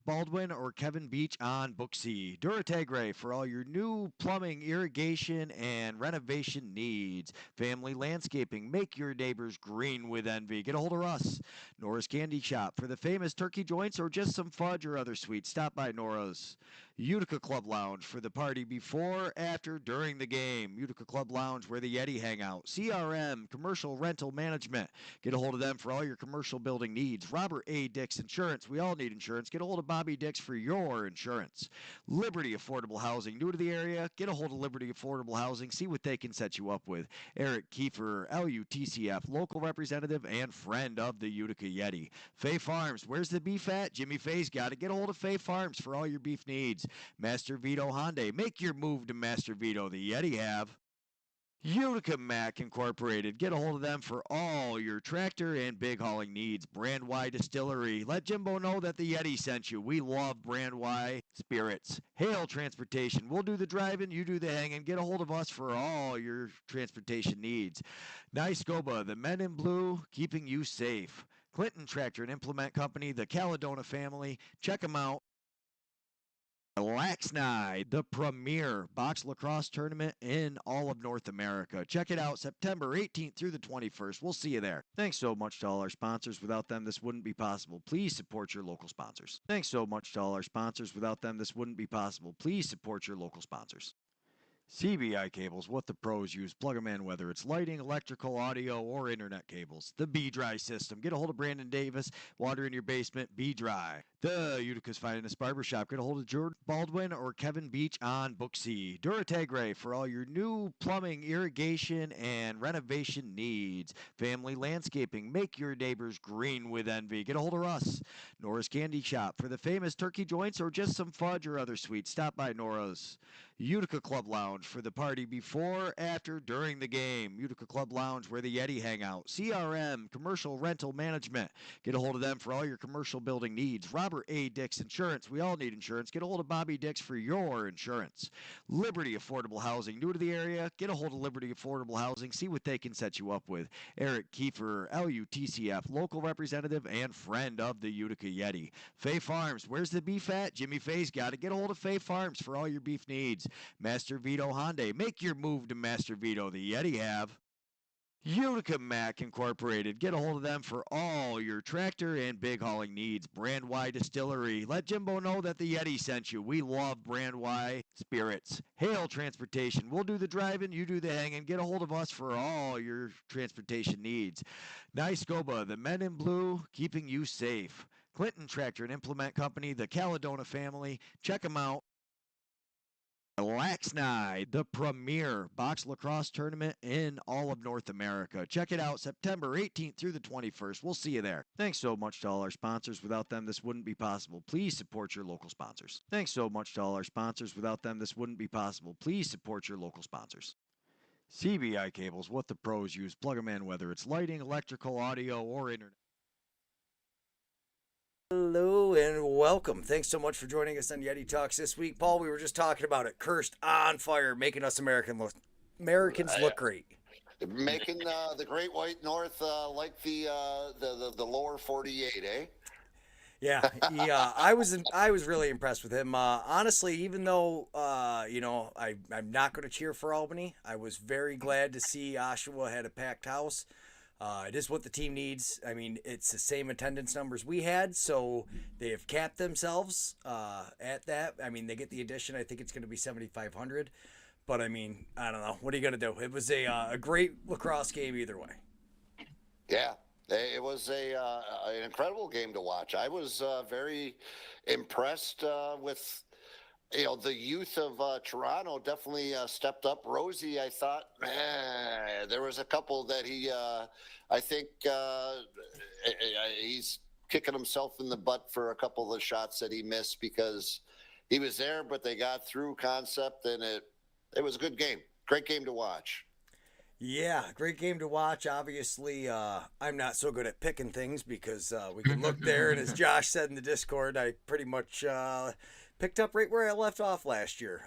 Baldwin or Kevin Beach on Booksy. Duratagre for all your new plumbing, irrigation, and renovation needs. Family landscaping. Make your neighbors green with envy. Get a hold of us. Nora's Candy Shop for the famous turkey joints or just some fudge or other sweets. Stop by Nora's. Utica Club Lounge for the party before, after, during the game. Utica Club Lounge where the Yeti hang out. CRM, Commercial Rental Management. Get a hold of them for all your commercial building needs. Robert A. Dix Insurance. We all need insurance. Get a hold of Bobby Dix for your insurance. Liberty Affordable Housing. New to the area? Get a hold of Liberty Affordable Housing. See what they can set you up with. Eric Kiefer, LUTCF, local representative and friend of the Utica Yeti. Fay Farms. Where's the beef at? Jimmy Fay's got it. Get a hold of Fay Farms for all your beef needs. Master Vito Hyundai. Make your move to Master Vito. The Yeti have. Utica Mac Incorporated. Get a hold of them for all your tractor and big hauling needs. Brand Y Distillery. Let Jimbo know that the Yeti sent you. We love Brand Y spirits. Hale Transportation. We'll do the driving, you do the hanging. Get a hold of us for all your transportation needs. Nice-Goba, the men in blue, keeping you safe. Clinton Tractor and Implement Company, the Caledona family. Check them out. Laxnide, the premier box lacrosse tournament in all of North America. Check it out September 18th through the 21st. We'll see you there. Thanks so much to all our sponsors. Without them, this wouldn't be possible. Please support your local sponsors. Thanks so much to all our sponsors. Without them, this wouldn't be possible. Please support your local sponsors. CBI cables, what the pros use. Plug them in, whether it's lighting, electrical, audio, or internet cables. The B-Dry system. Get a hold of Brandon Davis. Water in your basement, B-Dry. The Utica's finest barbershop. Get a hold of George Baldwin or Kevin Beach on Booksy. Duratagre for all your new plumbing, irrigation, and renovation needs. Family landscaping. Make your neighbors green with envy. Get a hold of us. Nora's Candy Shop for the famous turkey joints or just some fudge or other sweets. Stop by Nora's. Utica Club Lounge for the party before, after, during the game. Utica Club Lounge where the Yeti hang out. CRM, Commercial Rental Management. Get a hold of them for all your commercial building needs. Robert A. Dix Insurance. We all need insurance. Get a hold of Bobby Dix for your insurance. Liberty Affordable Housing. New to the area? Get a hold of Liberty Affordable Housing. See what they can set you up with. Eric Kiefer, LUTCF, local representative and friend of the Utica Yeti. Fay Farms. Where's the beef at? Jimmy Fay's got it. Get a hold of Fay Farms for all your beef needs. Master Vito Hyundai. Make your move to Master Vito. The Yeti have. Utica Mac Incorporated. Get a hold of them for all your tractor and big hauling needs. Brand Y Distillery. Let Jimbo know that the Yeti sent you. We love Brand Y spirits. Hale Transportation. We'll do the driving, you do the hanging. Get a hold of us for all your transportation needs. Nice-Goba, the men in blue, keeping you safe. Clinton Tractor and Implement Company, the Caledona family. Check them out. Laxnide, the premier box lacrosse tournament in all of North America. Check it out September 18th through the 21st. We'll see you there. Thanks so much to all our sponsors. Without them, this wouldn't be possible. Please support your local sponsors. Thanks so much to all our sponsors. Without them, this wouldn't be possible. Please support your local sponsors. CBI cables, what the pros use. Plug them in, whether it's lighting, electrical, audio, or internet. Hello and welcome. Thanks so much for joining us on Yeti Talks this week. Paul, we were just talking about it. Cursed on fire, making us Americans look great. Making the Great White North like the lower 48, eh? Yeah. I was really impressed with him. Honestly, even though I'm not going to cheer for Albany, I was very glad to see Oshawa had a packed house. It is what the team needs. I mean, it's the same attendance numbers we had, so they have capped themselves at that. I mean, they get the addition. I think it's going to be 7,500. But, I mean, I don't know. What are you going to do? It was a great lacrosse game either way. Yeah, it was an incredible game to watch. I was very impressed with the youth of Toronto definitely stepped up. Rosie, I thought, there was a couple that I think he's kicking himself in the butt for a couple of the shots that he missed because he was there, but they got through concept, and it was a good game. Great game to watch. Yeah, great game to watch. Obviously, I'm not so good at picking things because we can look there, and as Josh said in the Discord, I pretty much picked up right where I left off last year.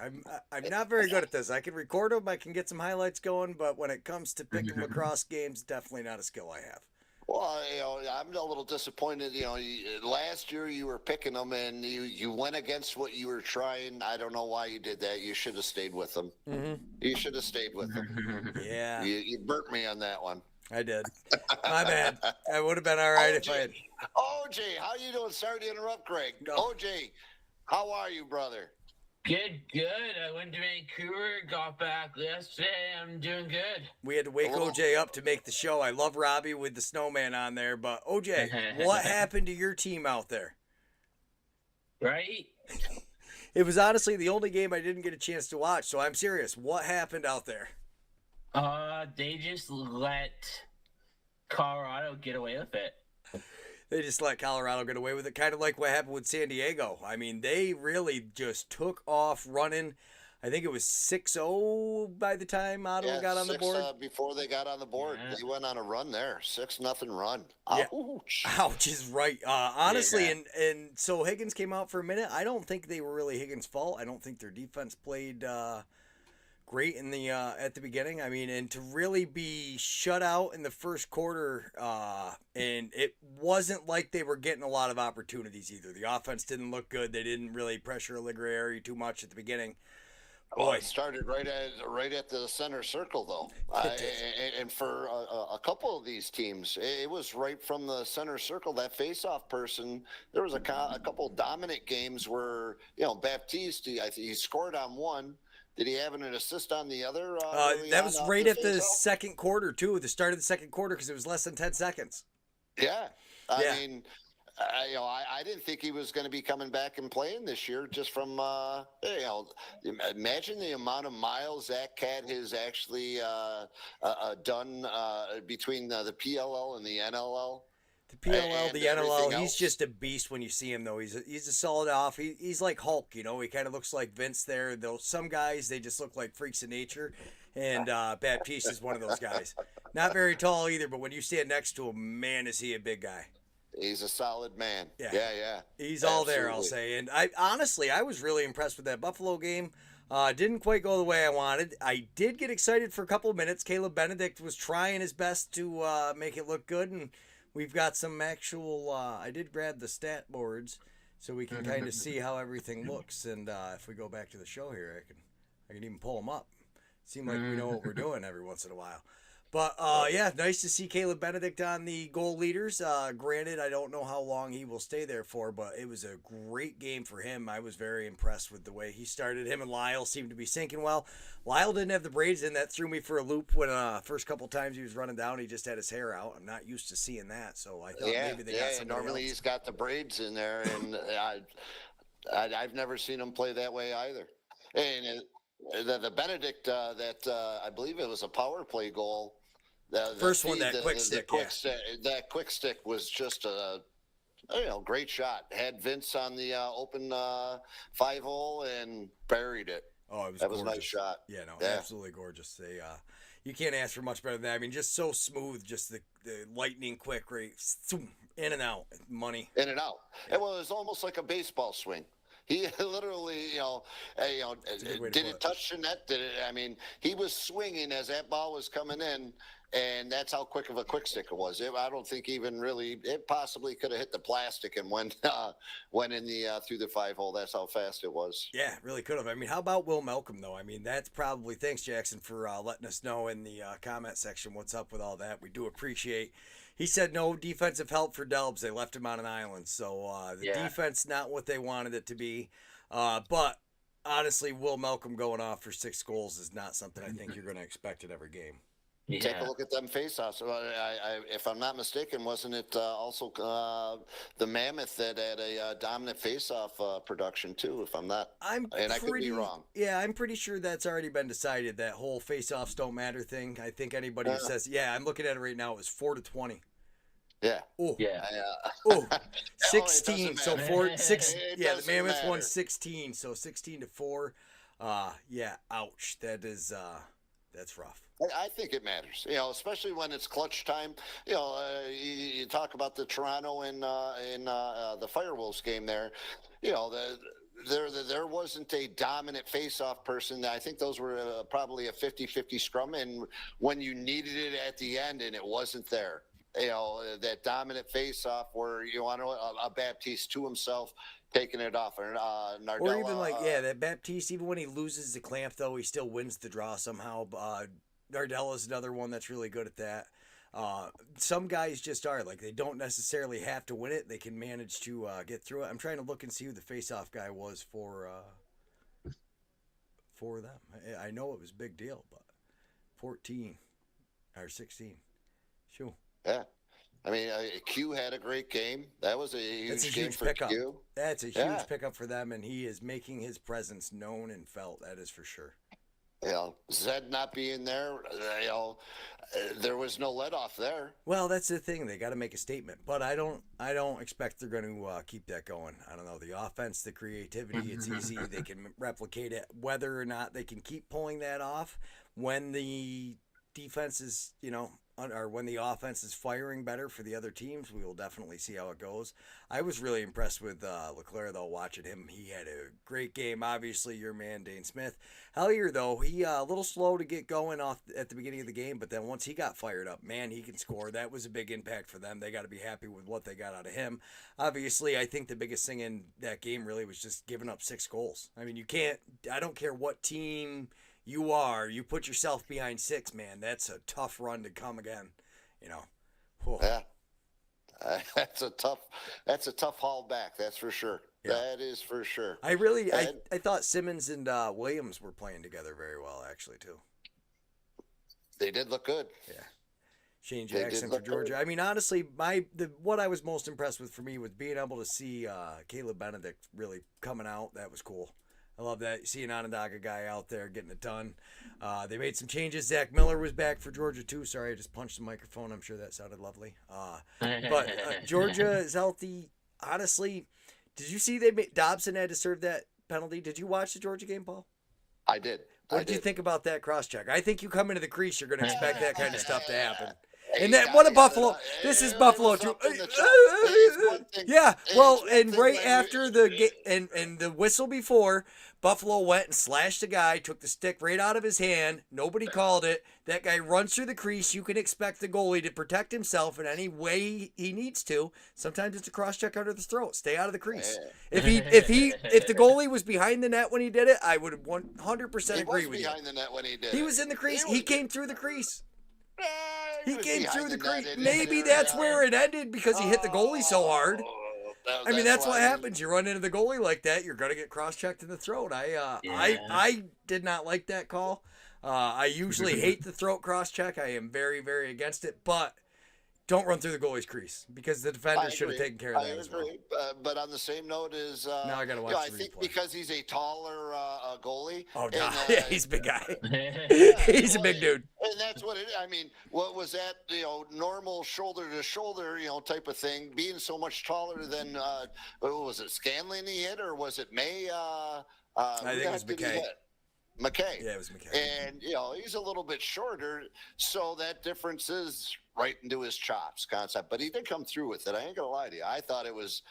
I'm not very good at this. I can record them, I can get some highlights going, but when it comes to picking lacrosse games, definitely not a skill I have. Well, I'm a little disappointed. Last year you were picking them, and you went against what you were trying. I don't know why you did that. You should have stayed with them. Mm-hmm. You should have stayed with them. Yeah, You burnt me on that one. I did. My bad. I would have been all right if I had. OJ, how you doing? Sorry to interrupt, Greg. No. OJ, how are you, brother? Good. I went to Vancouver, got back yesterday. I'm doing good. We had to wake OJ up to make the show. I love Robbie with the snowman on there, but OJ, what happened to your team out there? Right? It was honestly the only game I didn't get a chance to watch, so I'm serious. What happened out there? They just let Colorado get away with it. They just let Colorado get away with it, kind of like what happened with San Diego. I mean, they really just took off running. I think it was 6-0 by the time Ottawa got on the board. Before they got on the board, they went on a run there, 6-0 run. Yeah. Ouch. Ouch is right. Honestly, and so Higgins came out for a minute. I don't think they were really Higgins' fault. I don't think their defense played great in the at the beginning. I mean, and to really be shut out in the first quarter, and it wasn't like they were getting a lot of opportunities either. The offense didn't look good. They didn't really pressure Ligrieri too much at the beginning. Well, it started right at the center circle, though. And for a couple of these teams, it was right from the center circle. That face-off person, there was a couple dominant games where, Baptiste, I think he scored on one. Did he have an assist on the other? That was right at the second quarter, too, the start of the second quarter, because it was less than 10 seconds. Yeah. I mean, I didn't think he was going to be coming back and playing this year just from, imagine the amount of miles that cat has actually done between the PLL and the NLL. The PLL, the NLL, he's just a beast when you see him, though. He's a solid off. He's like Hulk, He kind of looks like Vince there. Though some guys, they just look like freaks of nature. And Baptiste is one of those guys. Not very tall either, but when you stand next to him, man, is he a big guy. He's a solid man. Yeah. Absolutely. He's all there, I'll say. And I was really impressed with that Buffalo game. Didn't quite go the way I wanted. I did get excited for a couple of minutes. Caleb Benedict was trying his best to make it look good, and we've got some actual. I did grab the stat boards so we can kind of see how everything looks. And if we go back to the show here, I can even pull them up. Seem like we know what we're doing every once in a while. But, nice to see Caleb Benedict on the goal leaders. Granted, I don't know how long he will stay there for, but it was a great game for him. I was very impressed with the way he started. Him and Lyle seemed to be syncing well. Lyle didn't have the braids in. That threw me for a loop when first couple times he was running down, he just had his hair out. I'm not used to seeing that, so I thought maybe they got somebody normally else. He's got the braids in there, and I've never seen him play that way either. And the Benedict, I believe it was a power play goal. First one, that quick stick. That quick stick was just a great shot. Had Vince on the open 5-hole and buried it. Oh, it was that gorgeous. was a nice shot. Yeah, absolutely gorgeous. They you can't ask for much better than that. I mean, just so smooth, just the lightning quick, right? In and out, money. In and out. It was almost like a baseball swing. He literally, did it touch the net? I mean, he was swinging as that ball was coming in, and that's how quick of a quick stick it was. I don't think even really it possibly could have hit the plastic and went in the through the 5-hole. That's how fast it was. Yeah, really could have. I mean, how about Will Malcolm though? I mean, that's probably thanks Jackson for letting us know in the comment section what's up with all that. We do appreciate. He said no defensive help for Delbs. They left him on an island. So the defense not what they wanted it to be. But honestly, Will Malcolm going off for 6 goals is not something I think you're going to expect in every game. Yeah. Take a look at them face-offs. If I'm not mistaken, wasn't it also the Mammoth that had a dominant face-off production too? If I'm not, I could be wrong. Yeah, I'm pretty sure that's already been decided. That whole face-offs don't matter thing. I think anybody who says, I'm looking at it right now. It was 4-20. Yeah. Oh. Yeah. Oh. 16. So 6. Yeah, the Mammoth won 16. So 16-4. Ouch. That is that's rough. I think it matters, especially when it's clutch time. You talk about the Toronto and the Firewolves game there. There wasn't a dominant face-off person. I think those were probably a 50-50 scrum, and when you needed it at the end and it wasn't there. that dominant face-off where you want a Baptiste to himself taking it off, or Nardella. Or even that Baptiste, even when he loses the clamp, though, he still wins the draw somehow. Nardella's another one that's really good at that. Some guys just are they don't necessarily have to win it; they can manage to get through it. I'm trying to look and see who the face-off guy was for them. I know it was a big deal, but 14 or 16. Sure. Yeah. I mean, Q had a great game. That was a huge game for pickup. Q. That's a huge pickup for them, and he is making his presence known and felt. That is for sure. Zed not being there, there was no let off there. Well, that's the thing. They got to make a statement, but I don't expect they're going to keep that going. I don't know. The offense, the creativity, it's easy. They can replicate it. Whether or not they can keep pulling that off when the defense is, or when the offense is firing better for the other teams, we will definitely see how it goes. I was really impressed with Leclerc, though, watching him. He had a great game. Obviously, your man, Dane Smith. Hellier, though, he a little slow to get going off at the beginning of the game, but then once he got fired up, man, he can score. That was a big impact for them. They got to be happy with what they got out of him. Obviously, I think the biggest thing in that game really was just giving up 6 goals. I mean, I don't care what team you put yourself behind 6, man. That's a tough run to come again, Whoa. Yeah, that's a tough haul back. That's for sure. Yeah. That is for sure. I thought Simmons and Williams were playing together very well, actually, too. They did look good. Yeah. Shane Jackson for Georgia. Good. I mean, honestly, what I was most impressed with for me was being able to see Caleb Benedict really coming out. That was cool. I love that. See an Onondaga guy out there getting it done. They made some changes. Zach Miller was back for Georgia, too. Sorry, I just punched the microphone. I'm sure that sounded lovely. But Georgia is healthy. Honestly, did you see Dobson had to serve that penalty? Did you watch the Georgia game, Paul? I did. What did you think about that cross-check? I think you come into the crease, you're going to expect that kind of stuff to happen. And what a Buffalo! This is Buffalo too. Yeah, well, and right after the whistle before, Buffalo went and slashed the guy, took the stick right out of his hand. Nobody called it. That guy runs through the crease. You can expect the goalie to protect himself in any way he needs to. Sometimes it's a cross check under the throat. Stay out of the crease. If the goalie was behind the net when he did it, I would 100% agree with you. He was behind the net when he did. He was in the crease. He came through the crease. He came through the crease. Maybe that's where it ended because he hit the goalie so hard. I mean, that's what happens. You run into the goalie like that, you're gonna get cross-checked in the throat. I did not like that call. I usually hate the throat cross-check. I am very, very against it, but don't run through the goalie's crease because the defender should have taken care of that as well. But on the same note is now I gotta watch I think because he's a taller goalie. Oh no, he's a big guy. He's a big dude. And that's what it is. I mean, what was that? Normal shoulder to shoulder, type of thing. Being so much taller than what was it? Scanlon he hit, or was it May? I think it was McKay. McKay. Yeah, it was McKay. And he's a little bit shorter, so that difference is right into his chops concept. But he did come through with it. I ain't gonna lie to you. I thought it was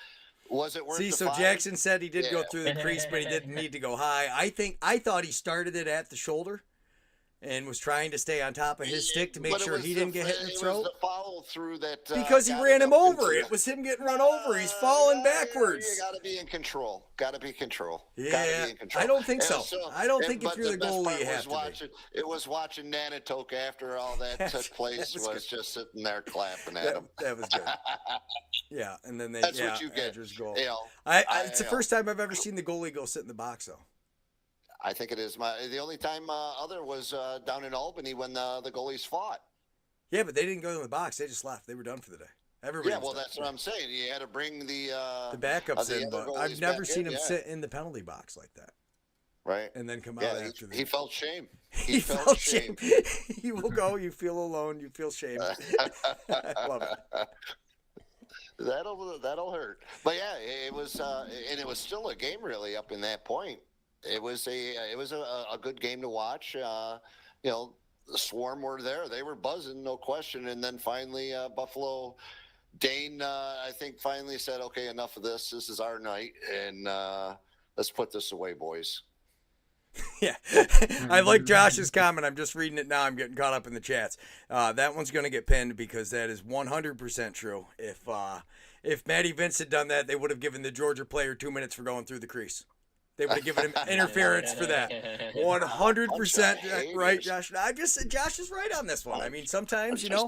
it worth the so five? Jackson said he did go through the crease, but he didn't need to go high. I thought he started it at the shoulder and was trying to stay on top of his stick to make sure he didn't get hit in the throat. It was the follow through that because he ran him over. It was him getting run over. He's falling backwards. You got to be in control. Got to be control. Yeah, gotta be in control. I don't think so. I don't think if you're the goalie, you have to be. It was watching Nanatoke after all that took place was just sitting there clapping at him. That was good. Yeah, and then that's what you get. Goal. It's the first time I've ever seen the goalie go sit in the box, though. I think it is. The only time other was down in Albany when the goalies fought. Yeah, but they didn't go in the box. They just left. They were done for the day. That's what I'm saying. You had to bring the backups in, but I've never seen him sit in the penalty box like that. Right. And then come out after he felt shame. He felt shame. You will go. You feel alone. You feel shame. I love it. That'll hurt. But yeah, it was and it was still a game really up in that point. It was a good game to watch. The Swarm were there. They were buzzing, no question. And then finally, Buffalo, Dane, I think finally said, okay, enough of this. This is our night. And let's put this away, boys. Yeah, I like Josh's comment. I'm just reading it now. I'm getting caught up in the chats. That one's going to get pinned because that is 100% true. If Matty Vince had done that, they would have given the Georgia player 2 minutes for going through the crease. They would have given him interference for that. 100% right, Josh. Josh is right on this one. I mean, sometimes, you know.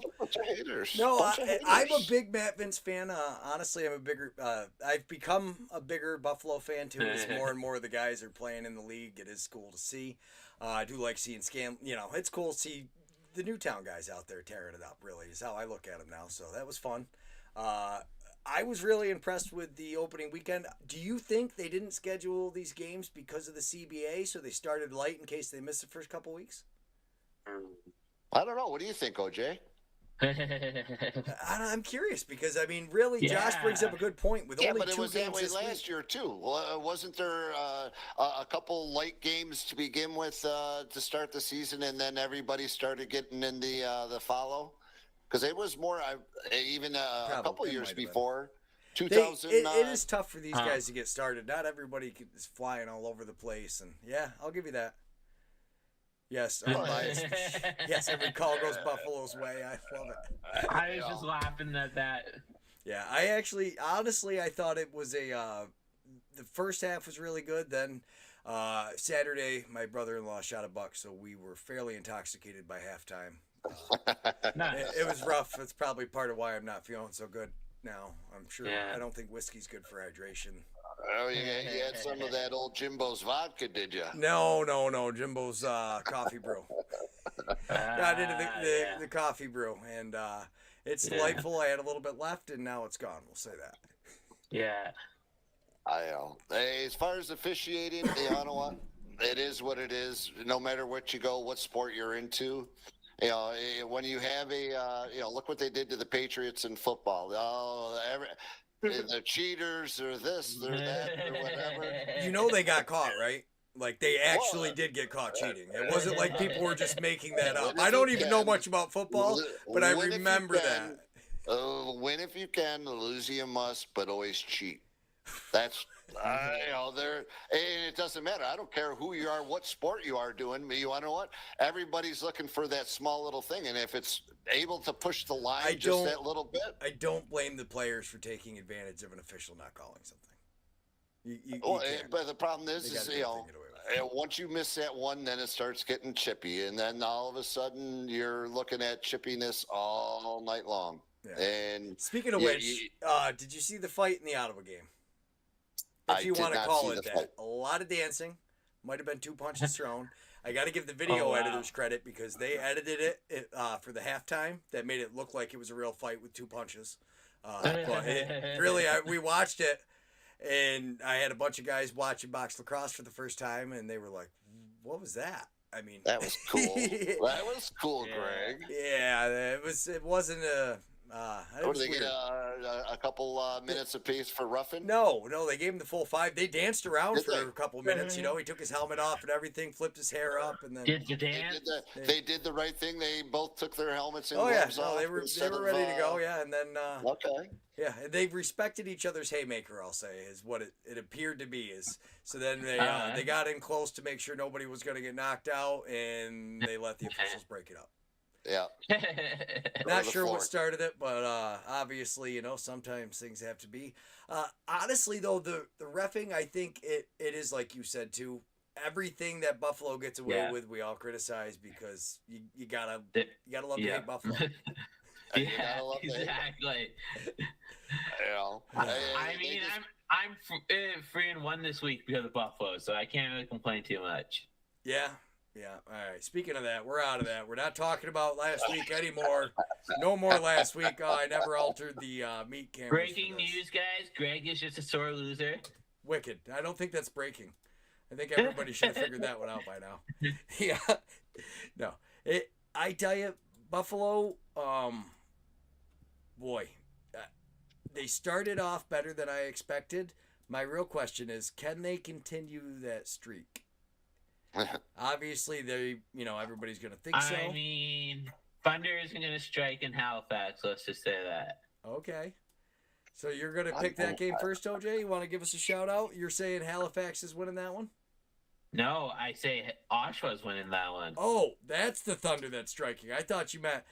No, I'm a big Matt Vince fan. Honestly, I've become a bigger Buffalo fan too. As more and more of the guys are playing in the league, it is cool to see. I do like seeing it's cool to see the Newtown guys out there tearing it up. Really, is how I look at them now. So that was fun. I was really impressed with the opening weekend. Do you think they didn't schedule these games because of the CBA, so they started light in case they missed the first couple weeks? I don't know. What do you think, OJ? I'm curious because, I mean, really, Josh brings up a good point. With only 2 games it was that way this last year, too. Wasn't there a couple light games to begin with to start the season, and then everybody started getting in the follow? Because it was more, even a couple years before, 2000. It is tough for these guys to get started. Not everybody is flying all over the place. And, yeah, I'll give you that. Yes, unbiased. Yes, every call goes Buffalo's way. I love it. I was just laughing at that. Yeah, I actually, honestly, I thought it was the first half was really good. Then Saturday, my brother-in-law shot a buck, so we were fairly intoxicated by halftime. It was rough. That's probably part of why I'm not feeling so good now. I'm sure. Yeah. I don't think whiskey's good for hydration. Oh, you had some of that old Jimbo's vodka, did you? No. Jimbo's coffee brew. I did the coffee brew, and it's delightful. I had a little bit left, and now it's gone. We'll say that. Yeah. I know. Hey, as far as officiating, you know what? It is what it is. No matter what you go, what sport you're into. You know, when you have look what they did to the Patriots in football. Oh, the cheaters or this or that or whatever. You know they got caught, right? Like they actually did get caught cheating. It wasn't like people were just making that up. I don't even know much about football, but I remember that. Win if you can, lose you must, but always cheat. That's and it doesn't matter. I don't care who you are, what sport you are doing. You want to know what? Everybody's looking for that small little thing, and if it's able to push the line just that little bit, I don't blame the players for taking advantage of an official not calling something. But the problem is once you miss that one, then it starts getting chippy, and then all of a sudden you're looking at chippiness all night long. Yeah. And speaking of which, did you see the fight in the Ottawa game? If you want to call it that. A lot of dancing. Might have been 2 punches thrown. I got to give the video editors credit because they edited it for the halftime. That made it look like it was a real fight with 2 punches. We watched it, and I had a bunch of guys watching Box Lacrosse for the first time, and they were like, what was that? I mean, that was cool. That was cool, Greg. Yeah, it wasn't a... did they get a couple minutes apiece for roughing? No, they gave him the full 5. They danced around for a couple minutes. You know, he took his helmet off and everything, flipped his hair up, and then did you dance? They did the right thing. They both took their helmets and gloves off. They were ready to go. Yeah, and then okay. Yeah, they respected each other's haymaker. I'll say is what it appeared to be. So then they got in close to make sure nobody was going to get knocked out, and they let the officials break it up. Yeah. Not sure what started it, but obviously, sometimes things have to be. Honestly, though, the reffing, I think it is like you said too. Everything that Buffalo gets away with, we all criticize because you gotta love to hate Buffalo. Yeah, exactly. I'm 3-1 this week because of Buffalo, so I can't really complain too much. Yeah. Yeah. All right. Speaking of that, we're out of that. We're not talking about last week anymore. No more last week. I never altered the meat cameras. Breaking news, guys. Greg is just a sore loser. Wicked. I don't think that's breaking. I think everybody should have figured that one out by now. Yeah. No. I tell you, Buffalo, they started off better than I expected. My real question is, can they continue that streak? Obviously, everybody's going to think so. I mean, Thunder isn't going to strike in Halifax. Let's just say that. Okay. So you're going to pick that game first, OJ? You want to give us a shout out? You're saying Halifax is winning that one? No, I say Oshawa's winning that one. Oh, that's the Thunder that's striking. I thought you meant.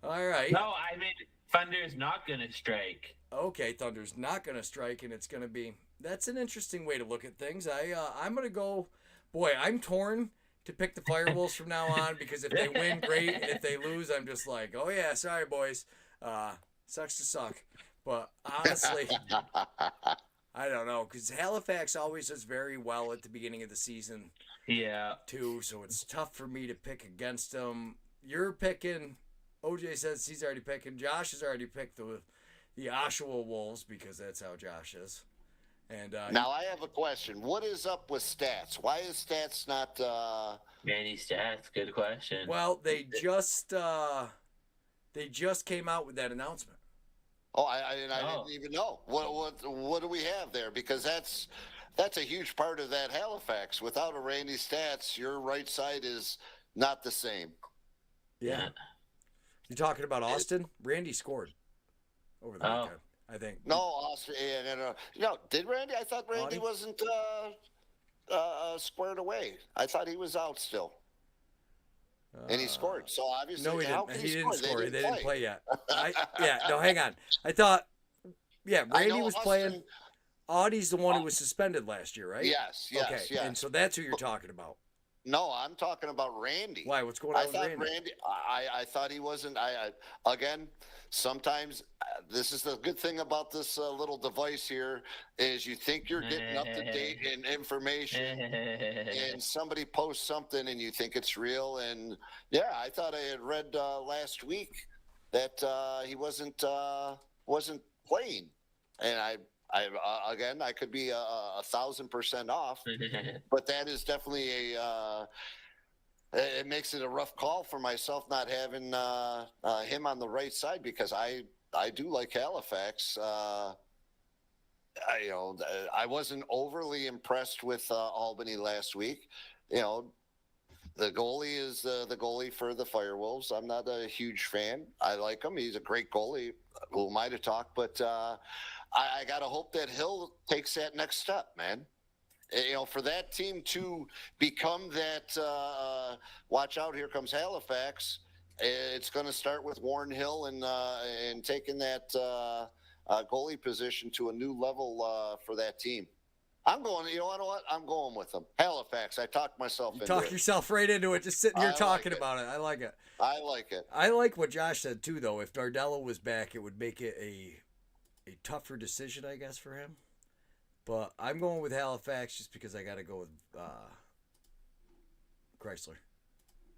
All right. No, I mean Thunder's not gonna strike. Okay, Thunder's not going to strike, and it's going to be. That's an interesting way to look at things. I'm going to go. Boy, I'm torn to pick the Firewolves from now on because if they win, great, and if they lose, I'm just like, oh yeah, sorry boys, sucks to suck. But honestly, I don't know because Halifax always does very well at the beginning of the season. Yeah. Too, so it's tough for me to pick against them. You're picking. OJ says he's already picking. Josh has already picked the Oshawa Wolves because that's how Josh is. And now I have a question. What is up with Stats? Why is Stats not? Manny Stats, good question. Well, they just came out with that announcement. Oh, I didn't even know. What do we have there? Because that's a huge part of that Halifax. Without a Randy Stats, your right side is not the same. Yeah. You're talking about Austin? Randy scored over the weekend, I think. No, Austin. No, did Randy? I thought Randy wasn't squared away. I thought he was out still. And he scored. So obviously, no, he how didn't. can He didn't score. They play? didn't play yet. No, hang on. I thought, Randy was playing. Audie's the one who was suspended last year, right? Yes. Okay, and so that's who you're talking about. No, I'm talking about Randy. Why? What's going on with Randy? I thought he wasn't. Again, sometimes this is the good thing about this little device here is you think you're getting up to date in information, and somebody posts something and you think it's real. And yeah, I thought I had read last week that he wasn't playing, and I could be 1,000% off, but that is definitely it makes it a rough call for myself not having him on the right side because I do like Halifax. I wasn't overly impressed with Albany last week. The goalie is the goalie for the Firewolves. I'm not a huge fan. I like him. He's a great goalie. Who am I to talk? But I got to hope that Hill takes that next step, man. For that team to become that, watch out, here comes Halifax. It's going to start with Warren Hill and taking that goalie position to a new level for that team. I'm going. You know what? I'm going with them. Halifax. I talked myself into it. Talk yourself right into it. Just sitting here talking about it. I like it. I like it. I like what Josh said too, though. If Dardello was back, it would make it a tougher decision, I guess, for him. But I'm going with Halifax just because I got to go with Chrysler.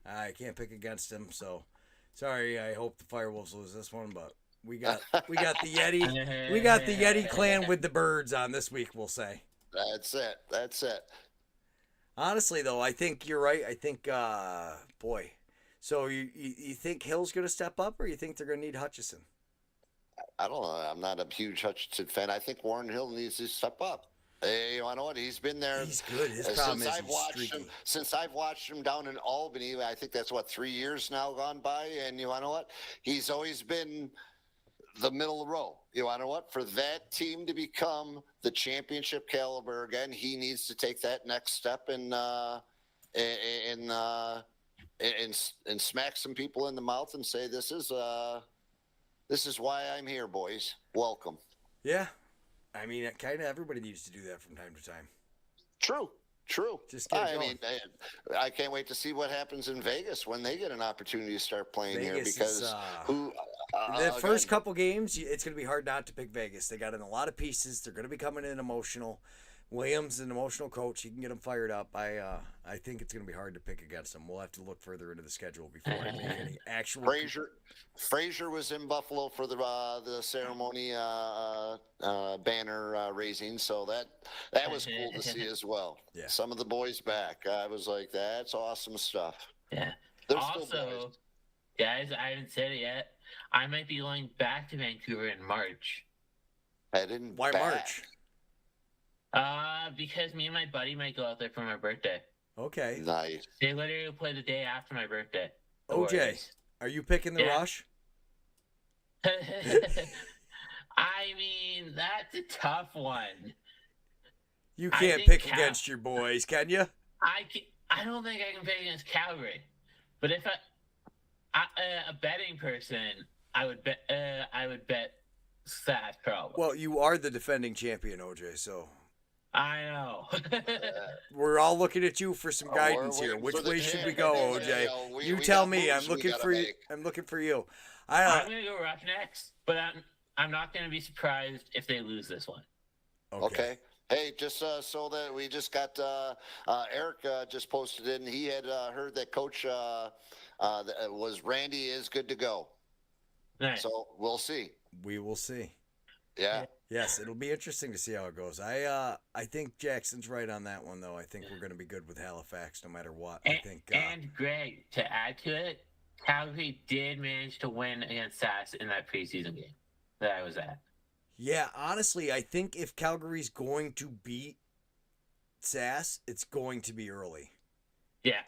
I can't pick against him, so sorry. I hope the Firewolves lose this one, but we got the Yeti. We got the Yeti clan with the birds on this week, we'll say. That's it. Honestly, though, I think you're right. I think, boy. So you think Hill's going to step up, or you think they're going to need Hutchison? I don't know. I'm not a huge Hutchinson fan. I think Warren Hill needs to step up. You know what? He's been there. He's good. His problem is since I've watched him down in Albany. I think that's 3 years now gone by. And you know what? He's always been the middle of the row. You know what? For that team to become the championship caliber again, he needs to take that next step and smack some people in the mouth and say, "This is why I'm here, boys. Welcome." Yeah, I mean, kind of everybody needs to do that from time to time. True. Just get going. mean, I can't wait to see what happens in Vegas when they get an opportunity to start playing Vegas here because the first couple games, it's going to be hard not to pick Vegas. They got in a lot of pieces. They're going to be coming in emotional. Williams, an emotional coach, he can get them fired up. I think it's going to be hard to pick against them. We'll have to look further into the schedule before I make any actual. Frazier was in Buffalo for the ceremony banner raising, so that was cool to see as well. Yeah. Some of the boys back. I was like, that's awesome stuff. Yeah. They're also, still boys. guys, I haven't said it yet. I might be going back to Vancouver in March. Why March? Because me and my buddy might go out there for my birthday. Okay. Nice. They literally play the day after my birthday. OJ, are you picking the Rush? I mean, that's a tough one. You can't pick against your boys, can you? I don't think I can pick against Calgary, but if a betting person, I would bet Sass probably. Well, you are the defending champion, OJ, so I know. we're all looking at you for some guidance here. waiting Which for the way should we go, champion. OJ? We You got tell me. moves I'm we looking gotta for you. make. I'm looking for you. I'm gonna go Roughnecks, but I'm not gonna be surprised if they lose this one. Okay. Hey, just so that we just got Eric just posted in. He had heard that Coach was Randy is good to go. Nice. So we'll see. We will see. Yeah. Yes, it'll be interesting to see how it goes. I think Jackson's right on that one, though. I think we're going to be good with Halifax no matter what. I think. And Greg, to add to it, Calgary did manage to win against Sass in that preseason game that I was at. Yeah, honestly, I think if Calgary's going to beat Sass, it's going to be early. Yeah.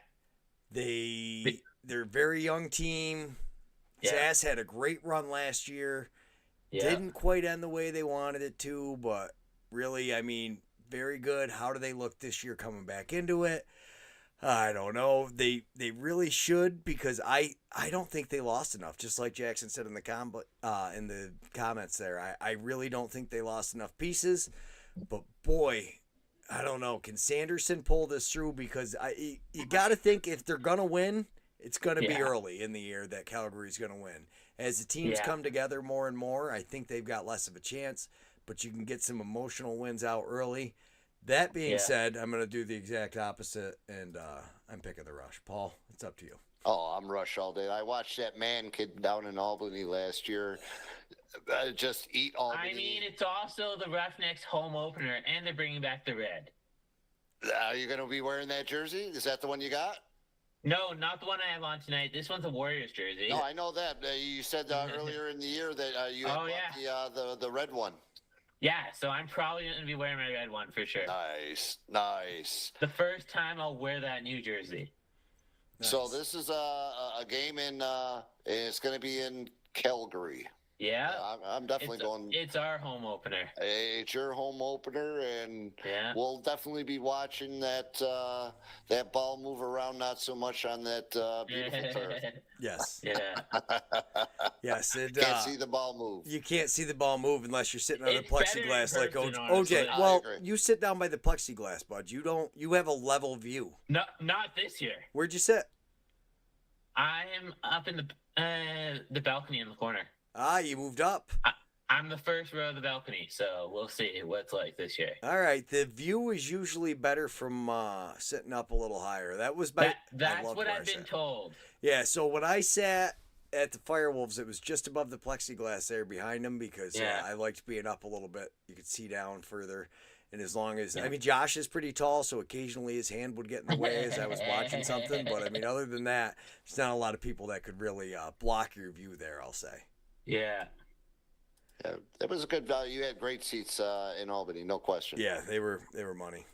They're a very young team. Yeah. Sass had a great run last year. Yeah. Didn't quite end the way they wanted it to, but really, I mean, very good. How do they look this year coming back into it? I don't know. They really should, because I don't think they lost enough. Just like Jackson said in the comments there, I really don't think they lost enough pieces. But boy, I don't know. Can Sanderson pull this through? Because you got to think if they're gonna win, it's gonna be early in the year that Calgary's gonna win. As the teams come together more and more, I think they've got less of a chance. But you can get some emotional wins out early. That being said, I'm going to do the exact opposite, and I'm picking the Rush. Paul, it's up to you. Oh, I'm Rush all day. I watched that man kid down in Albany last year just eat Albany. I mean, it's also the Roughnecks home opener, and they're bringing back the red. Are you going to be wearing that jersey? Is that the one you got? No, not the one I have on tonight. This one's a Warriors jersey. No, I know that. You said earlier in the year that you had bought the red one. Yeah, so I'm probably going to be wearing my red one for sure. Nice. The first time I'll wear that new jersey. Nice. So this is a game in it's going to be in Calgary. Yeah. I'm definitely going. It's our home opener. It's your home opener, and we'll definitely be watching that ball move around, not so much on that beautiful turf. Yes. Yeah. Yes. Can't see the ball move. You can't see the ball move unless you're sitting on the plexiglass like honestly. OJ. Well, you sit down by the plexiglass, bud. You don't. You have a level view. No, not this year. Where'd you sit? I'm up in the balcony in the corner. You moved up. I'm the first row of the balcony, so we'll see what it's like this year. All right, the view is usually better from sitting up a little higher. That was that's what I've been told. Yeah, so when I sat at the Firewolves, it was just above the plexiglass there behind them because I liked being up a little bit. You could see down further. And as long as, I mean, Josh is pretty tall, so occasionally his hand would get in the way as I was watching something. But, I mean, other than that, there's not a lot of people that could really block your view there, I'll say. Yeah. It was a good value. You had great seats in Albany, no question. Yeah, they were money.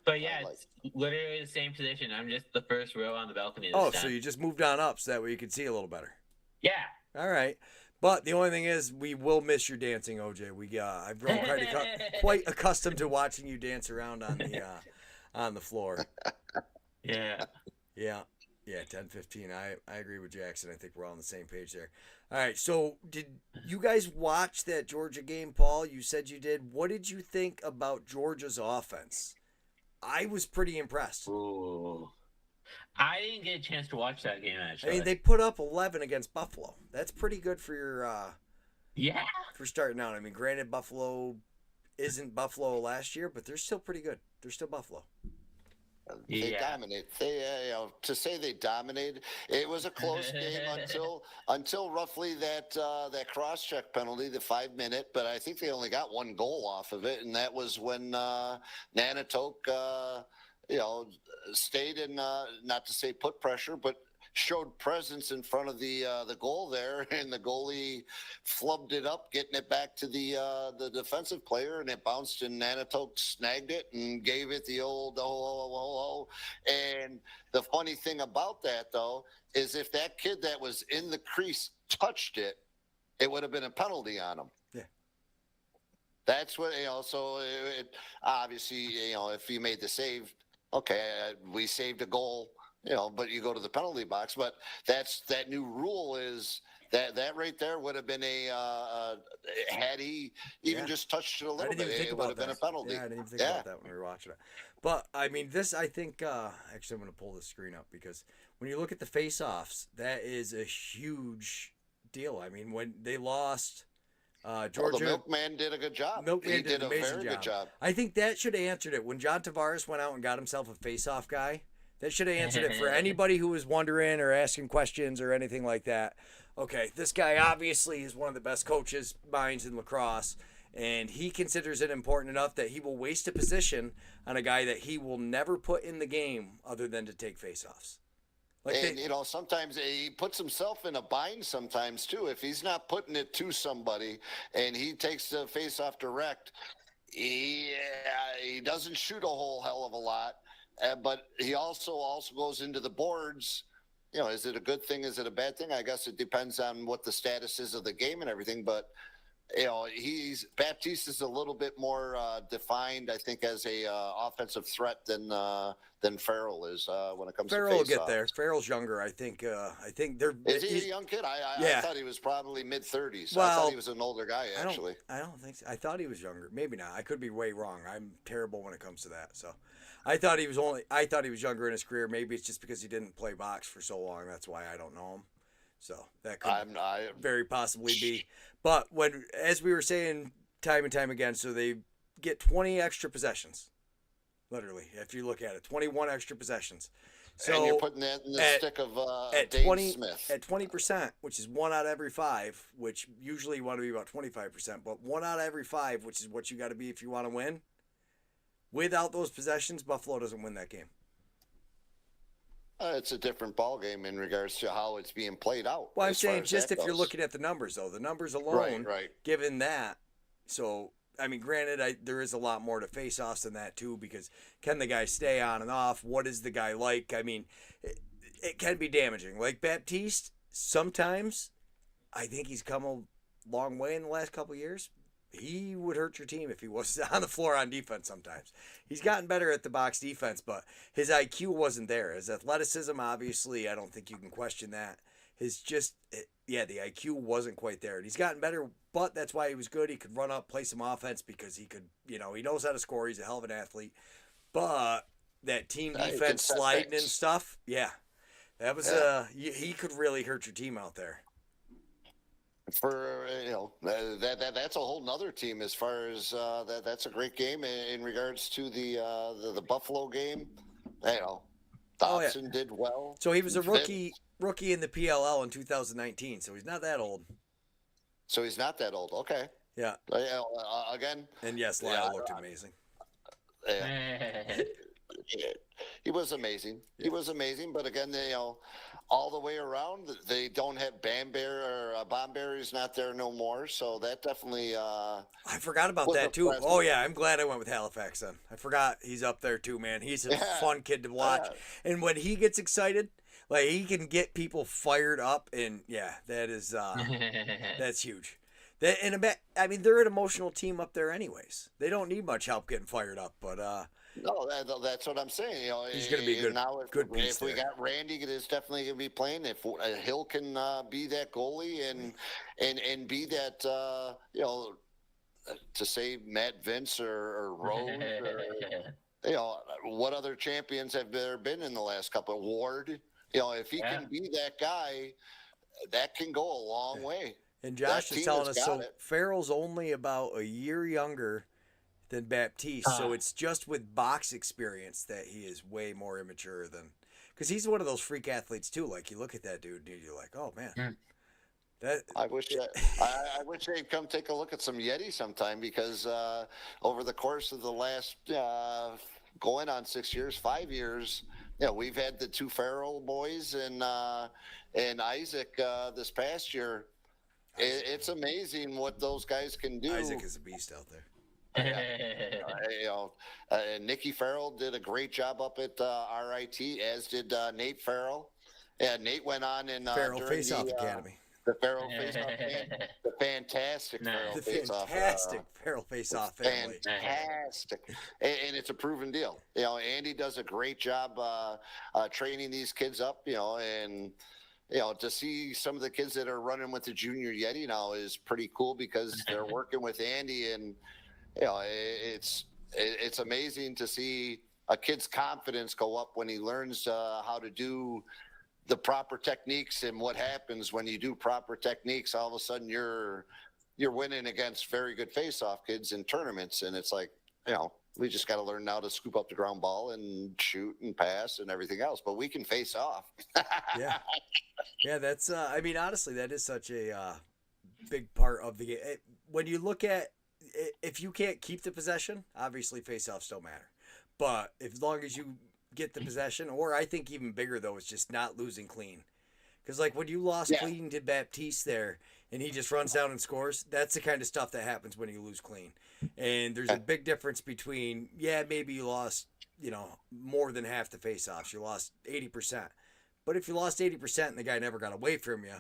But, it's literally the same position. I'm just the first row on the balcony this time. So you just moved on up so that way you could see a little better. Yeah. All right. But the only thing is, we will miss your dancing, OJ. I've grown quite accustomed to watching you dance around on the floor. Yeah. Yeah. 10-15. I agree with Jackson. I think we're all on the same page there. All right. So, did you guys watch that Georgia game, Paul? You said you did. What did you think about Georgia's offense? I was pretty impressed. Ooh. I didn't get a chance to watch that game, actually. I mean, they put up 11 against Buffalo. That's pretty good for your for starting out. I mean, granted, Buffalo isn't Buffalo last year, but they're still pretty good. They're still Buffalo. They dominate. To say they dominated, it was a close game until roughly that cross-check penalty, the 5-minute. But I think they only got one goal off of it, and that was when Nanatoke stayed in, not to say put pressure, but showed presence in front of the goal there, and the goalie flubbed it up, getting it back to the defensive player, and it bounced, and Nanatoke snagged it and gave it the old oh. And the funny thing about that, though, is if that kid that was in the crease touched it, it would have been a penalty on him. Yeah. That's what, so it, obviously, if he made the save, okay, we saved a goal, but you go to the penalty box. But that new rule is that right there would have been had he even just touched it a little bit, it would have been a penalty. Yeah, I didn't even think about that when we were watching it. But I mean, I think actually I'm going to pull the screen up because when you look at the face-offs, that is a huge deal. I mean, when they lost. Georgia, the Milkman did a good job. Milkman he did a very good job. I think that should have answered it when John Tavares went out and got himself a face-off guy. That should have answered it for anybody who was wondering or asking questions or anything like that. Okay, this guy obviously is one of the best coaches minds in lacrosse, and he considers it important enough that he will waste a position on a guy that he will never put in the game other than to take face-offs. Sometimes he puts himself in a bind sometimes too. If he's not putting it to somebody and he takes the face off direct, he doesn't shoot a whole hell of a lot. But he also goes into the boards. Is it a good thing? Is it a bad thing? I guess it depends on what the status is of the game and everything. But Baptiste is a little bit more defined, I think, as a offensive threat than Farrell is when it comes to face-offs. Farrell will get there. Farrell's younger, I think. They're. Is he a young kid? I thought he was probably mid-30s. Well, I thought he was an older guy, actually. I don't think so. I thought he was younger. Maybe not. I could be way wrong. I'm terrible when it comes to that. So, I thought he was younger in his career. Maybe it's just because he didn't play box for so long. That's why I don't know him. So that could very possibly be. But as we were saying time and time again, so they get 20 extra possessions. Literally, if you look at it, 21 extra possessions. So and you're putting that in the stick of Dave Smith. At 20%, which is 1 out of every 5, which usually you want to be about 25%, but 1 out of every 5, which is what you got to be if you want to win. Without those possessions, Buffalo doesn't win that game. It's a different ball game in regards to how it's being played out. Well, I'm saying just if you're looking at the numbers, though, the numbers alone, right. Given that. So, I mean, granted, there is a lot more to face-offs than that, too, because can the guy stay on and off? What is the guy like? I mean, it can be damaging. Like Baptiste, sometimes I think he's come a long way in the last couple of years. He would hurt your team if he was on the floor on defense sometimes. He's gotten better at the box defense, but his IQ wasn't there. His athleticism, obviously, I don't think you can question that. The IQ wasn't quite there. And he's gotten better, but that's why he was good. He could run up, play some offense because he could, he knows how to score. He's a hell of an athlete. But that team defense sliding and stuff, that was he could really hurt your team out there. For that's a whole nother team as far as that's a great game in regards to the Buffalo game. Dotson did well. So he was a rookie in the PLL in 2019. So he's not that old. Okay. Yeah. Again. And yes, Lyle looked amazing. He was amazing. He was amazing. But again, all the way around, they don't have Bomberry's not there no more. So that definitely. I forgot about that too. Oh yeah, I'm glad I went with Halifax then. I forgot he's up there too, man. He's a fun kid to watch, and when he gets excited, like he can get people fired up, and that is that's huge. They're an emotional team up there, anyways. They don't need much help getting fired up, but. No, that's what I'm saying. He's going to be good. Now, good piece if we got Randy, it is definitely going to be playing. If Hill can be that goalie and be that, to say Matt Vince or Rose, or, what other champions have there been in the last couple? Ward, if he can be that guy, that can go a long way. And Josh is telling us Farrell's only about a year younger than Baptiste, so it's just with box experience that he is way more immature than, because he's one of those freak athletes too. Like you look at that dude, and you're like, oh man, I wish they'd come take a look at some Yeti sometime, because over the course of the last going on 5 years, we've had the 2 Farrell boys and Isaac this past year. It's amazing what those guys can do. Isaac is a beast out there. Nicky Farrell did a great job up at RIT, as did Nate Farrell. Yeah, Nate went on and Farrell Face-Off Academy. The Farrell face-off fan. The fantastic Farrell The face-off. fantastic Farrell face-off family. Fantastic. And it's a proven deal. Andy does a great job training these kids up, and to see some of the kids that are running with the junior Yeti now is pretty cool because they're working with Andy, and it's amazing to see a kid's confidence go up when he learns how to do the proper techniques. And what happens when you do proper techniques, all of a sudden you're winning against very good face-off kids in tournaments. And it's like, we just got to learn now to scoop up the ground ball and shoot and pass and everything else, but we can face off. Yeah, that's honestly, that is such a big part of the game. When you look at, if you can't keep the possession, obviously face-offs don't matter. But as long as you get the possession, or I think even bigger though, is just not losing clean. Because like when you lost clean to Baptiste there, and he just runs down and scores, that's the kind of stuff that happens when you lose clean. And there's a big difference between, maybe you lost, more than half the face-offs. You lost 80%. But if you lost 80% and the guy never got away from you,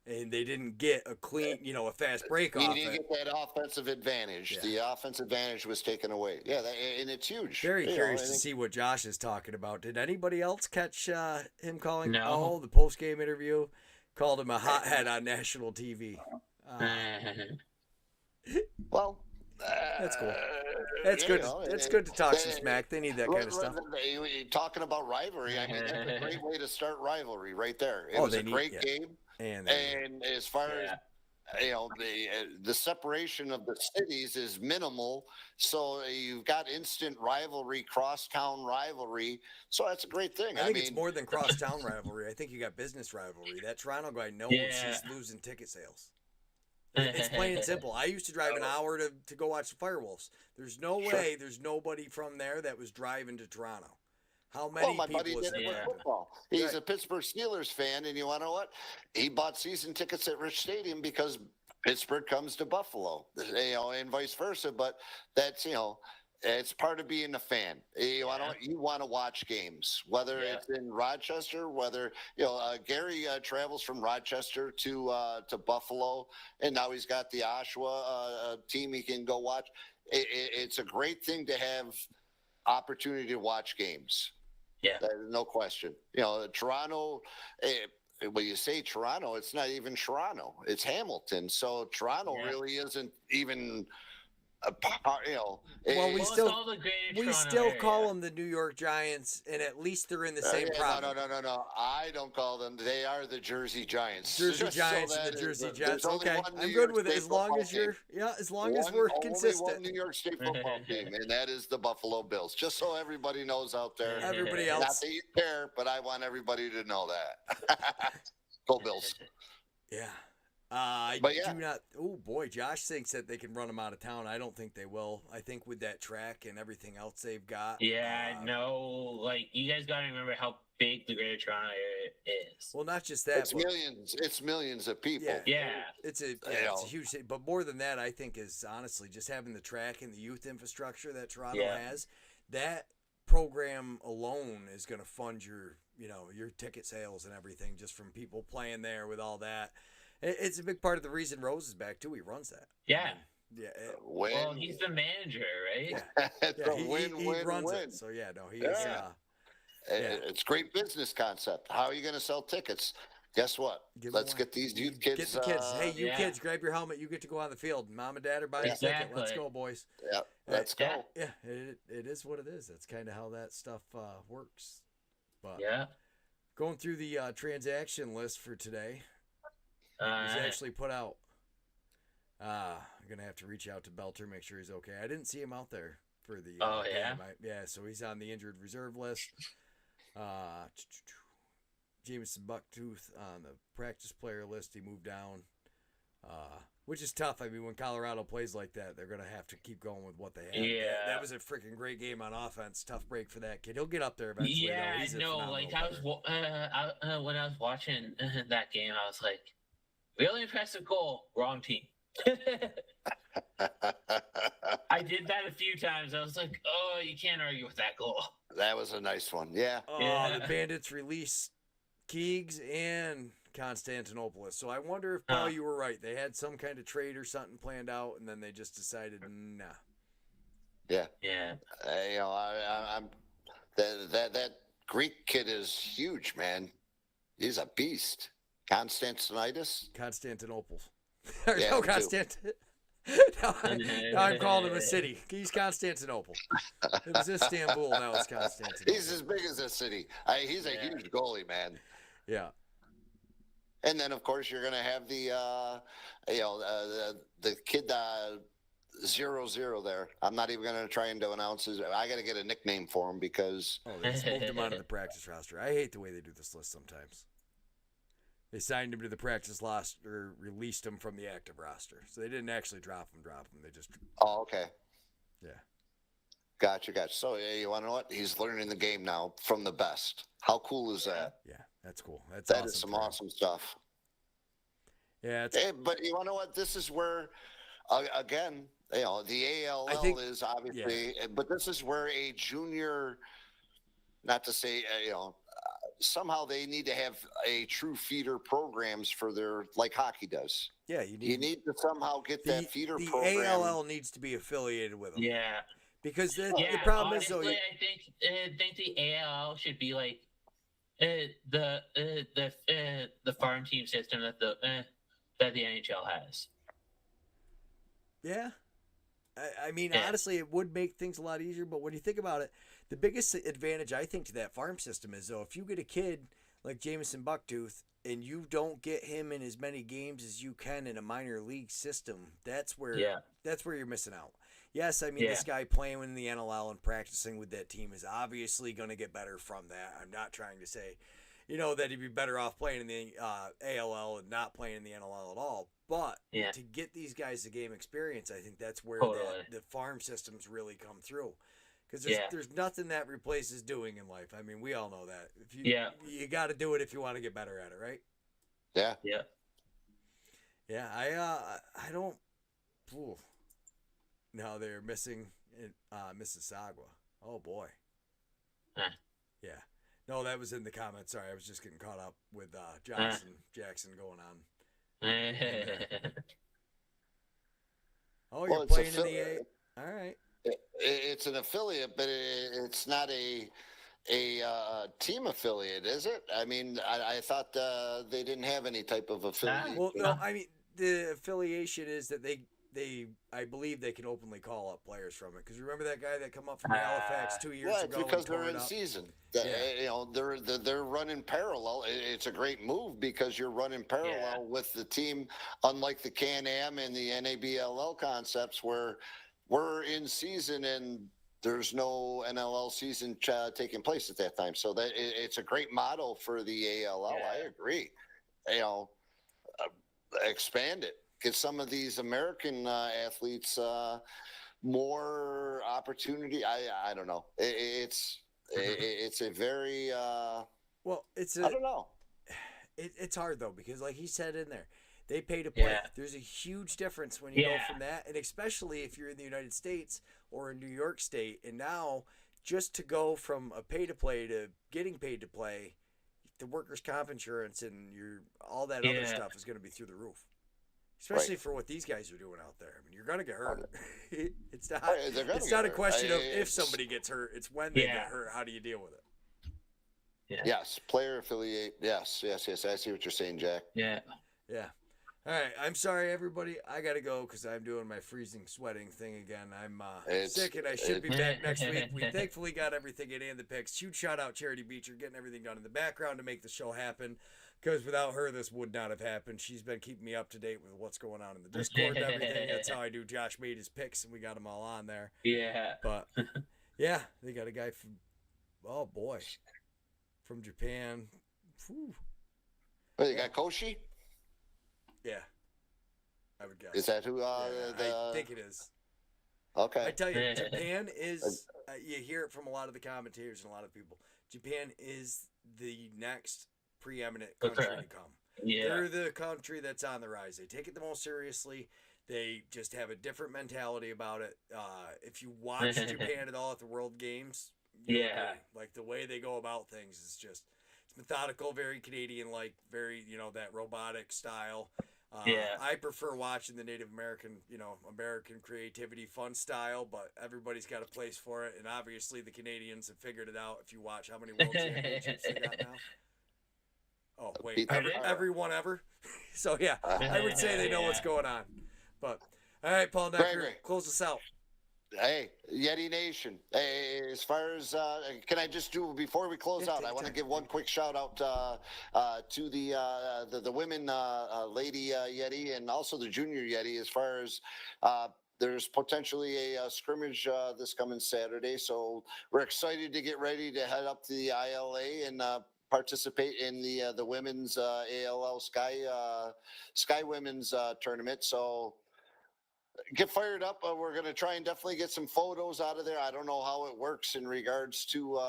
and they didn't get a clean, a fast break off. You didn't get that offensive advantage. Yeah. The offensive advantage was taken away. Yeah, and it's huge. Very curious to see what Josh is talking about. Did anybody else catch him calling? No. Oh, the post-game interview called him a hothead on national TV. Well, that's cool. That's good. That's good to talk some smack. They need that kind of stuff. Talking about rivalry, I mean, that's a great way to start rivalry right there. It was a great game. And as far as the separation of the cities is minimal, so you've got instant rivalry, crosstown rivalry. So that's a great thing. I think it's more than crosstown rivalry. I think you got business rivalry. That Toronto guy knows he's losing ticket sales. It's plain and simple. I used to drive an hour to go watch the Firewolves. There's no way there's nobody from there that was driving to Toronto. How many my people buddy did it with football. He's a Pittsburgh Steelers fan, and you want to know what? He bought season tickets at Rich Stadium because Pittsburgh comes to Buffalo, and vice versa. But that's, it's part of being a fan. You want to watch games, whether it's in Rochester, whether Gary travels from Rochester to Buffalo, and now he's got the Oshawa team he can go watch. It's a great thing to have opportunity to watch games. Yeah, no question. Toronto. When you say Toronto, it's not even Toronto. It's Hamilton. So Toronto really isn't even. Well, we still call them the New York Giants, and at least they're in the same province. No. I don't call them. They are the Jersey Giants. Jersey Giants and the Jersey Jets. Okay, I'm good with it as long as as we're consistent. Only one New York State football team, and that is the Buffalo Bills. Just so everybody knows out there. Everybody else. Not that you care, but I want everybody to know that. Go Bills. Yeah. Do not. Oh boy, Josh thinks that they can run them out of town. I don't think they will. I think with that track and everything else they've got. Yeah, no. Like you guys got to remember how big the Greater Toronto area is. Well, not just that. It's millions of people. Yeah. It's a huge city. But more than that, I think is honestly just having the track and the youth infrastructure that Toronto has. That program alone is going to fund your ticket sales and everything just from people playing there with all that. It's a big part of the reason Rose is back too. He runs that. Yeah. Well, he's the manager, right? He runs win. it. So he is. It's a great business concept. How are you going to sell tickets? Guess what? Let's get these youth kids. Get the kids. Hey, you kids, grab your helmet. You get to go on the field. Mom and Dad are buying a ticket. Let's go, boys. Yeah, let's go. Yeah, it is what it is. That's kind of how that stuff works. But going through the transaction list for today. He's actually put out. I'm gonna have to reach out to Belter, make sure he's okay. I didn't see him out there for the. Game. So he's on the injured reserve list. Jameson Bucktooth on the practice player list. He moved down, which is tough. I mean, when Colorado plays like that, they're gonna have to keep going with what they have. Yeah, that was a freaking great game on offense. Tough break for that kid. He'll get up there eventually. Yeah, when I was watching that game, I was like. Really impressive goal. Wrong team. I did that a few times. I was like, oh, you can't argue with that goal. That was a nice one. Yeah. The Bandits release Keegs and Constantinople. So I wonder if, Paul, you were right. They had some kind of trade or something planned out, and then they just decided, nah. Yeah. Yeah. I'm that Greek kid is huge, man. He's a beast. Constantinople. Yeah, no, me now I'm calling him a city. He's Constantinople. It was Istanbul, now it's Constantinople. He's as big as a city. He's a huge goalie, man. Yeah. And then, of course, you're going to have the kid 0-0 there. I'm not even going to try and announce his. I got to get a nickname for him because. Oh, they just moved him onto the practice roster. I hate the way they do this list sometimes. They signed him to the practice roster, released him from the active roster. So they didn't actually drop him. They just. Oh, okay. Yeah. Gotcha. So you want to know what? He's learning the game now from the best. How cool is that? Yeah, that's cool. That awesome is some awesome stuff. Yeah. But you want to know what? This is where, again, the ALL is obviously, but this is where a junior, not to say, somehow they need to have a true feeder programs for their, like hockey does. Yeah, you need to somehow get that feeder program. The ALL needs to be affiliated with them. Yeah. Because the problem honestly, is, though, I think the ALL should be like the farm team system that the NHL has. Yeah. I mean, honestly, it would make things a lot easier. But when you think about it, the biggest advantage, I think, to that farm system is, though, if you get a kid like Jamison Bucktooth and you don't get him in as many games as you can in a minor league system, that's where you're missing out. Yes, I mean, this guy playing in the NLL and practicing with that team is obviously going to get better from that. I'm not trying to say, that he'd be better off playing in the ALL and not playing in the NLL at all. But to get these guys the game experience, I think that's where the farm systems really come through. Because there's nothing that replaces doing in life. I mean, we all know that. If you got to do it if you want to get better at it, right? Yeah. Yeah. Yeah, I don't. Ooh. No, they're missing Mississauga. Oh boy. Yeah. No, that was in the comments. Sorry, I was just getting caught up with Jackson going on. Oh, you're playing in the A. All right. It's an affiliate, but it's not a team affiliate, is it? I mean, I thought they didn't have any type of affiliate. Well, no, I mean the affiliation is that I believe they can openly call up players from it. Because remember that guy that come up from Halifax 2 years ago? Because they're in season. They're running parallel. It's a great move because you're running parallel with the team, unlike the Can-Am and the NABLL concepts where we're in season and there's no NLL season taking place at that time. So that it's a great model for the ALL. I agree. Expand it. Get some of these American athletes more opportunity. I don't know. It's a very I don't know. It's hard though because like he said in there, they pay to play. There's a huge difference when you go from that, and especially if you're in the United States or in New York State. And now, just to go from a pay to play to getting paid to play, the workers' comp insurance and all that other stuff is going to be through the roof. Especially for what these guys are doing out there. I mean, you're going to get hurt. It's not a question of if somebody gets hurt. It's when they get hurt. How do you deal with it? Yeah. Yes, player affiliate. Yes. I see what you're saying, Jack. Yeah. All right, I'm sorry, everybody. I got to go because I'm doing my freezing, sweating thing again. I'm sick, and I should be back next week. We thankfully got everything in and the picks. Huge shout-out Charity Beecher, getting everything done in the background to make the show happen because without her, this would not have happened. She's been keeping me up to date with what's going on in the Discord and everything. That's how I do. Josh made his picks, and we got them all on there. Yeah. But, yeah, they got a guy from Japan. Whew. Well, you got Koshi? Yeah, I would guess. Is that who? I think it is. Okay. I tell you, Japan is. You hear it from a lot of the commentators and a lot of people. Japan is the next preeminent country to come. Yeah. They're the country that's on the rise. They take it the most seriously. They just have a different mentality about it. If you watch Japan at all at the World Games, like the way they go about things is just. methodical, very Canadian-like, very, that robotic style. Yeah. I prefer watching the Native American, American creativity, fun style, but everybody's got a place for it. And obviously the Canadians have figured it out if you watch how many world championships they got now. Oh, wait, everyone ever? So, yeah, I would say they know what's going on. But, all right, Paul Noecker, close us out. Hey, Yeti Nation. Hey, as far as can I just do before we close out? I want to give one quick shout out to the women lady Yeti and also the junior Yeti. As far as there's potentially a scrimmage this coming Saturday, so we're excited to get ready to head up to the ILA and participate in the women's ALL Sky Women's tournament. So. Get fired up. We're going to try and definitely get some photos out of there. I don't know how it works in regards to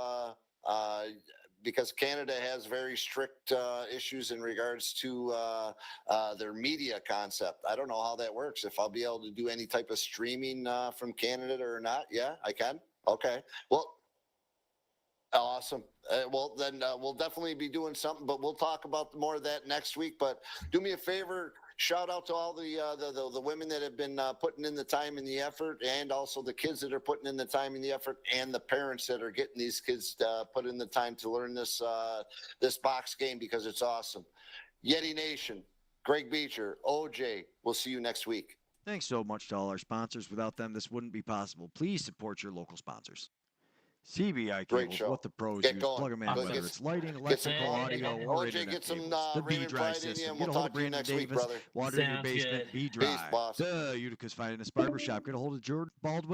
because Canada has very strict issues in regards to their media concept. I don't know how that works. If I'll be able to do any type of streaming from Canada or not. Yeah, I can. Okay. Well, awesome. Well, then we'll definitely be doing something, but we'll talk about more of that next week. But do me a favor. Shout out to all the women that have been putting in the time and the effort, and also the kids that are putting in the time and the effort, and the parents that are getting these kids put in the time to learn this box game because it's awesome. Yeti Nation, Greg Beecher, OJ, we'll see you next week. Thanks so much to all our sponsors. Without them, this wouldn't be possible. Please support your local sponsors. CBI cables, what the pros use. Plug them in, whether it's lighting, electrical, audio, or internet get some cables. The B-Drive system. Get a hold of Brandon Davis. Water in your basement, B-Drive. The Utica's finest barbershop. Get a hold of George Baldwin.